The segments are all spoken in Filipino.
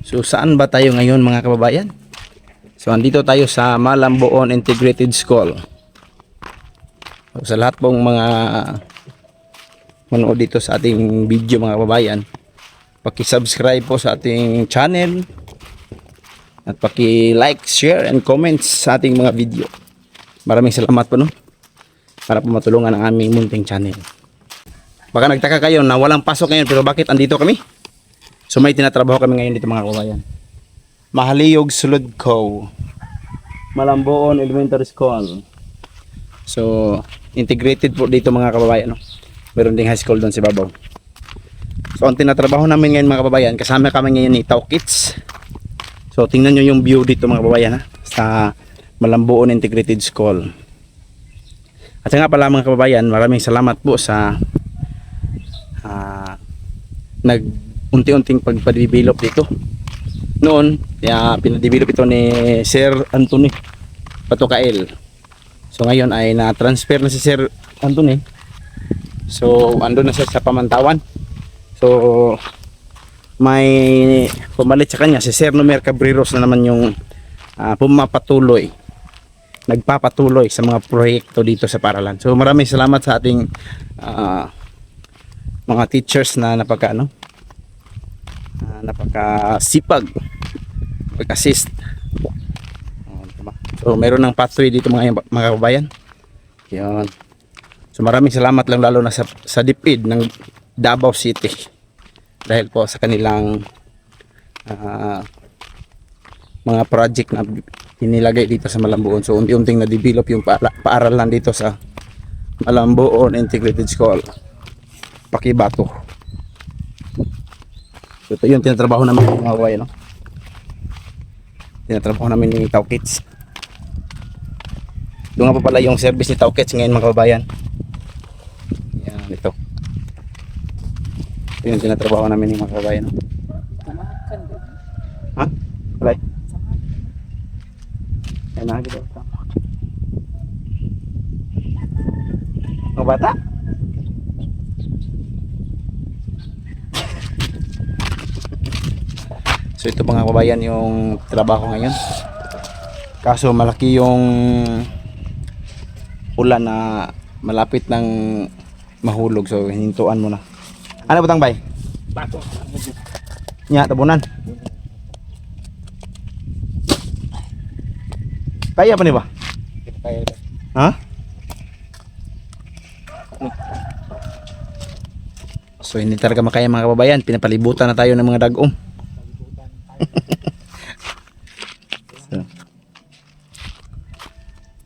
So saan ba tayo ngayon mga kababayan? So andito tayo sa Malamboon Integrated School. So, sa lahat pong mga manood dito sa ating video mga kababayan, paki-subscribe po sa ating channel at paki-like, share and comments sa ating mga video. Maraming salamat po para po matulungan ang aming munting channel. Baka nagtaka kayo na walang pasok ngayon, pero bakit andito kami? So may tinatrabaho kami ngayon dito mga kababayan. Mahaliyog Suludco, Malamboon Elementary School. So integrated po dito mga kababayan, Meron ding high school doon si Babaw. So ang tinatrabaho namin ngayon mga kababayan, kasama kami ngayon ni Tao Kids. So tingnan nyo yung view dito mga kababayan sa Malamboon Integrated School. At nga pala mga kababayan, maraming salamat po sa unti-unting pagpa-develop dito. Noon, pinadevelop ito ni Sir Anthony Patukael. So ngayon ay na-transfer na si Sir Anthony. So andun na siya sa Pamantawan. So may pumalit sa kanya si Sir Nomer Cabreros na naman yung nagpapatuloy sa mga proyekto dito sa Paralan. So maraming salamat sa ating mga teachers na napakasipag pag-assist. So mayroon ng pathway dito mga kababayan. Yan. So maraming salamat lang lalo na sa DepEd ng Davao City dahil po sa kanilang mga project na inilagay dito sa Malamboon. So unti-unting na-develop yung paaralan dito sa Malamboon Integrated School, Pakibato. So ito yung tinatrabaho namin mga kababayan, Tinatrabaho namin ni Tao Kids. Doon nga pa pala yung service ni Tao Kids ngayon mga kababayan. Yan, ito. Ito yung tinatrabaho namin ni mga kababayan. Ha? Wala. Yan na, dito. Mga bata? So ito mga kababayan yung trabaho ngayon. Kaso malaki yung ulan na malapit ng mahulog. So hinintuan mo na. Ano ba bay? Bato. Nya tabunan. Kaya pa ni ba? Kaya Ha? So hindi talaga makaya mga kababayan. Pinapalibutan na tayo ng mga dagom. So,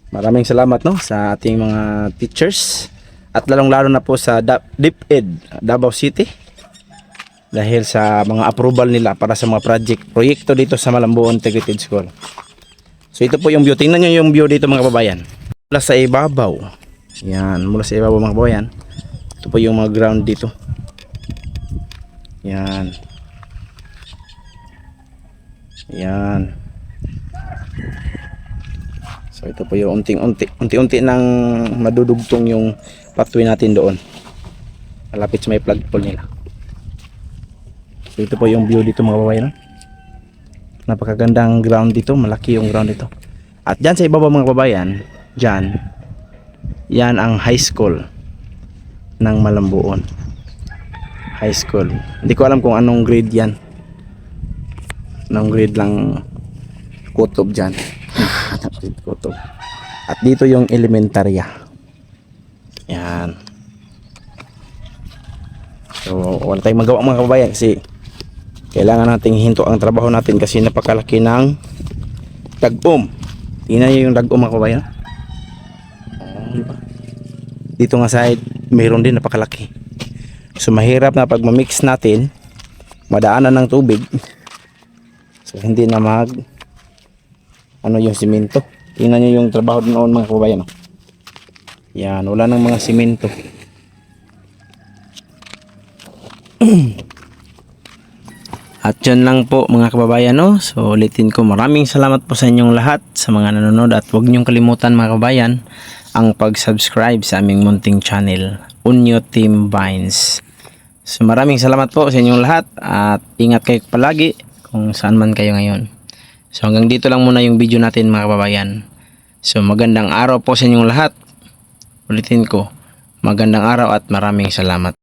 maraming salamat sa ating mga teachers at lalong-lalo na po sa DepEd Davao City dahil sa mga approval nila para sa mga proyekto dito sa Malamboon Integrated School. So ito po yung view. Tingnan nyo yung view dito mga kababayan. Mula sa ibabaw. Yan, mula sa ibabaw mga kababayan. Ito po yung mga ground dito. Yan. Yan. So ito po yung unti-unti nang madudugtong yung pathway natin doon. Malapit sa may flagpole nila. So ito po yung view dito mga kababayan. Napakagandang ground dito, malaki yung ground dito. At dyan sa ibaba mga kababayan, dyan, yan ang high school ng Malamboon. High school. Hindi ko alam kung anong grade yan. Anong grade lang kutob dyan. Kutob. At dito yung elementarya. Yan. So wala tayong magawa mga kababayan kasi kailangan nating hinto ang trabaho natin kasi napakalaki ng dagom. Tingnan nyo yung dagom mga kababayan. Dito nga side mayroon din napakalaki. So mahirap na pag ma-mix natin, madaanan ng tubig. So hindi na yung simento. Tingnan nyo yung trabaho noon mga kababayan. Yan, wala nang mga simento. At yun lang po mga kababayan. So ulitin ko, maraming salamat po sa inyong lahat sa mga nanonood. At huwag niyong kalimutan mga kababayan ang pag-subscribe sa aming munting channel, Unyo Team Vines. So maraming salamat po sa inyong lahat at ingat kayo palagi. kung saan man kayo ngayon. So hanggang dito lang muna yung video natin mga kababayan. So magandang araw po sa inyong lahat. Ulitin ko, magandang araw at maraming salamat.